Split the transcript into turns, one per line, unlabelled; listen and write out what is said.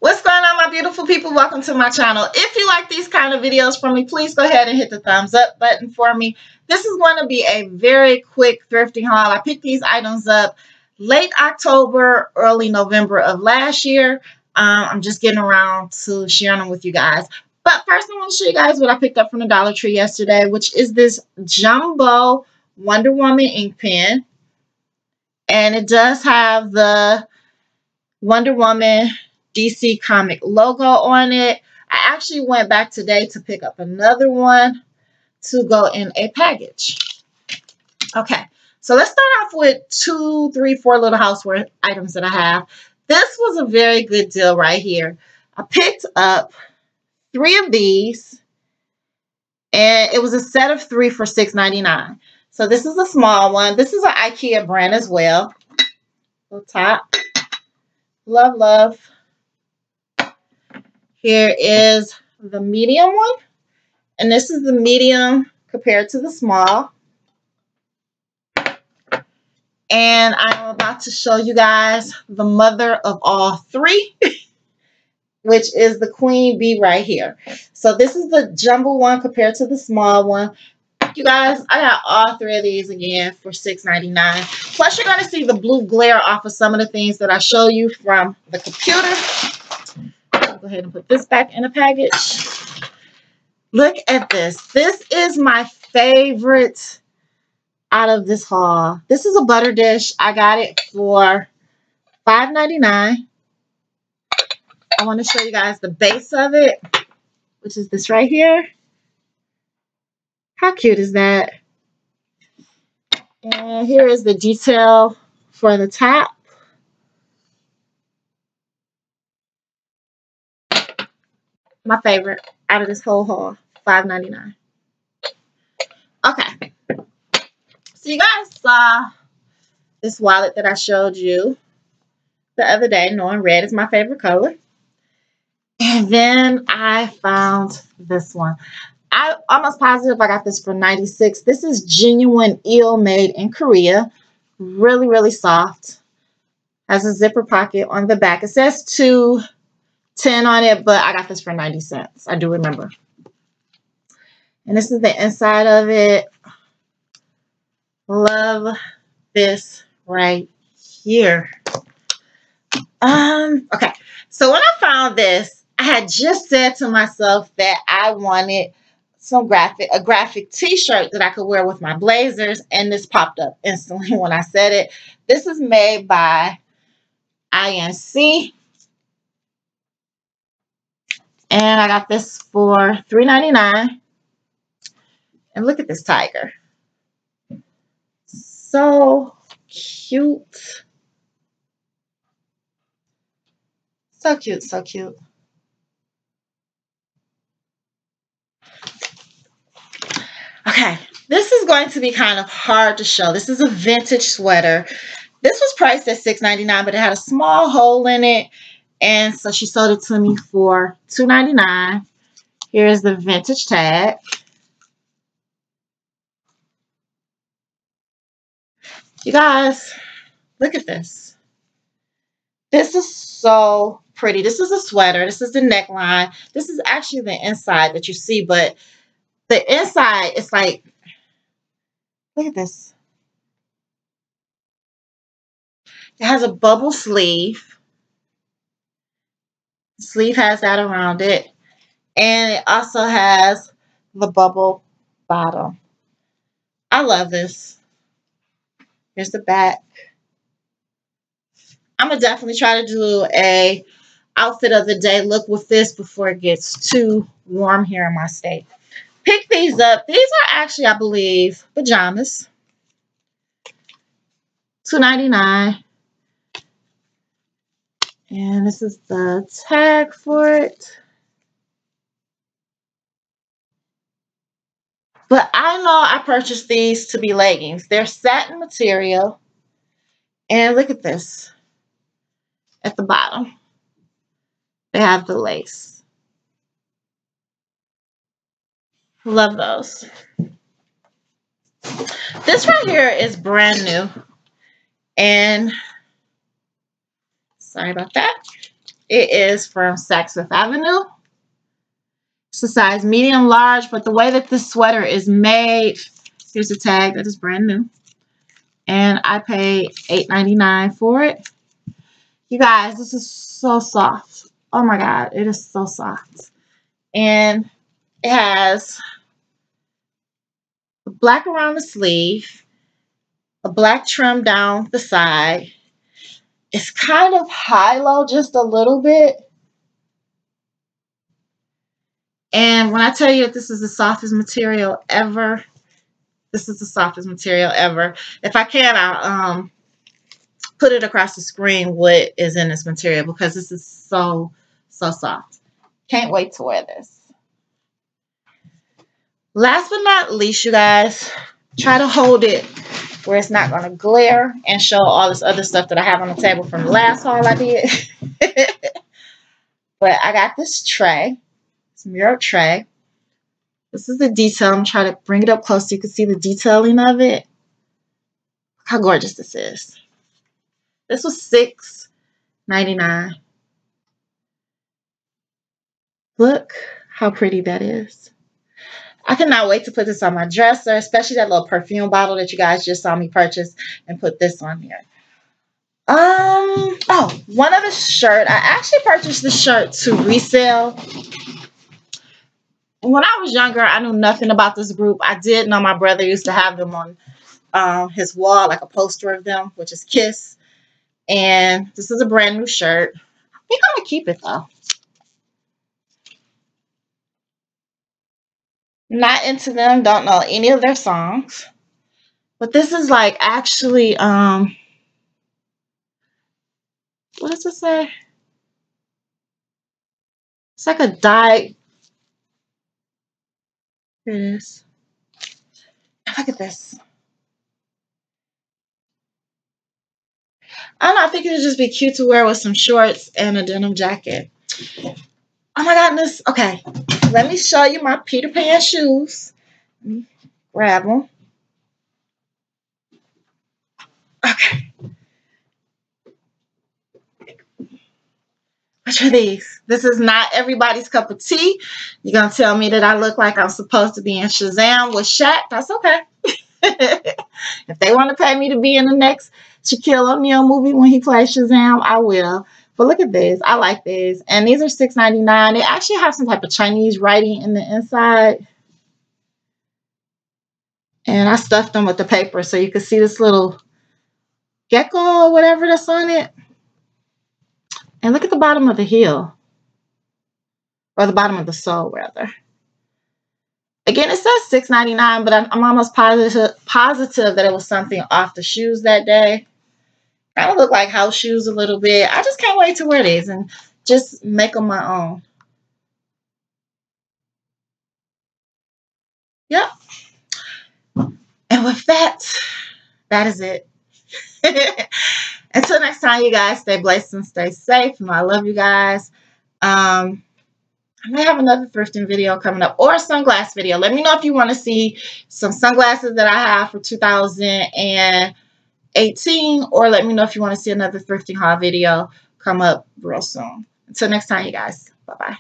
What's going on, my beautiful people? Welcome to my channel. If you like these kind of videos from me, please go ahead and hit the thumbs up button for me. This is going to be a very quick thrifting haul. I picked these items up late October, early November of last year. I'm just getting around to sharing them with you guys. But first, I want to show you guys what I picked up from the Dollar Tree yesterday, which is this jumbo Wonder Woman ink pen. And it does have the Wonder Woman DC comic logo on it. I actually went back today to pick up another one to go in a package. Okay, so let's start off with 2, 3, 4 little houseware items that I have. This was a very good deal right here. I picked up 3 of these, and it was a set of 3 for $6.99. So this is a small one. This is an IKEA brand as well. Little top. Love, love. Here is the medium one, and this is the medium compared to the small. And I'm about to show you guys the mother of all 3, which is the queen bee right here. So this is the jumbo one compared to the small one. You guys, I got all 3 of these again for $6.99. Plus, you're going to see the blue glare off of some of the things that I show you from the computer. Go ahead and put this back in the package. Look at this. This is my favorite out of this haul. This is a butter dish. I got it for $5.99. I want to show you guys the base of it, which is this right here. How cute is that? And here is the detail for the top. My favorite out of this whole haul, $5.99. Okay. So you guys saw this wallet that I showed you the other day, knowing red is my favorite color. And then I found this one. I'm almost positive I got this for $96. This is genuine eel made in Korea. Really, really soft. Has a zipper pocket on the back. It says $2.10 on it, but I got this for 90 cents. I do remember. And this is the inside of it. Love this right here. Okay. So when I found this, I had just said to myself that I wanted a graphic t-shirt that I could wear with my blazers, and this popped up instantly when I said it. This is made by INC. And I got this for $3.99. And look at this tiger. So cute. So cute, so cute. Okay, this is going to be kind of hard to show. This is a vintage sweater. This was priced at $6.99, but it had a small hole in it. And so she sold it to me for $2.99. Here's the vintage tag. You guys, look at this. This is so pretty. This is a sweater. This is the neckline. This is actually the inside that you see, but the inside is like, look at this. It has a bubble sleeve. The sleeve has that around it. And it also has the bubble bottom. I love this. Here's the back. I'm going to definitely try to do a outfit of the day look with this before it gets too warm here in my state. Pick these up. These are actually, I believe, pajamas. $2.99. And this is the tag for it. But I know I purchased these to be leggings. They're satin material. And look at this. At the bottom, they have the lace. Love those. This right here is brand new. And sorry about that. It is from Saks Fifth Avenue. It's a size medium large, but the way that this sweater is made, here's the tag that is brand new. And I paid $8.99 for it. You guys, this is so soft. Oh my God, it is so soft. And it has black around the sleeve, a black trim down the side. It's kind of high-low just a little bit. And when I tell you that this is the softest material ever, this is the softest material ever. If I can, I'll put it across the screen what is in this material because this is so soft. Can't wait to wear this. Last but not least, you guys, try to hold it where it's not going to glare and show all this other stuff that I have on the table from the last haul I did. But I got this tray. It's a mirror tray. This is the detail. I'm trying to bring it up close so you can see the detailing of it. Look how gorgeous this is. This was $6.99. Look how pretty that is. I cannot wait to put this on my dresser, especially that little perfume bottle that you guys just saw me purchase, and put this on here. Oh, one other shirt. I actually purchased this shirt to resell. When I was younger, I knew nothing about this group. I did know my brother used to have them on his wall, like a poster of them, which is Kiss. And this is a brand new shirt. I think I'm going to keep it, though. Not into them. Don't know any of their songs. But this is like actually, what does it say? It's like a dye. Here it is. Look at this. I don't know. I think it would just be cute to wear with some shorts and a denim jacket. Oh my goodness. Okay. Let me show you my Peter Pan shoes. Let me grab them. Okay. Which are these? This is not everybody's cup of tea. You're going to tell me that I look like I'm supposed to be in Shazam with Shaq. That's okay. If they want to pay me to be in the next Shaquille O'Neal movie when he plays Shazam, I will. But look at this. I like these. And these are $6.99. They actually have some type of Chinese writing in the inside. And I stuffed them with the paper so you can see this little gecko or whatever that's on it. And look at the bottom of the heel. Or the bottom of the sole, rather. Again, it says $6.99, but I'm almost positive that it was something off the shoes that day. Kind of look like house shoes a little bit. I just can't wait to wear these and just make them my own. Yep. And with that, that is it. Until next time, you guys, stay blessed and stay safe. And I love you guys. I may have another thrifting video coming up or a sunglass video. Let me know if you want to see some sunglasses that I have for 2018, or let me know if you want to see another thrifting haul video come up real soon. Until next time, you guys. Bye-bye.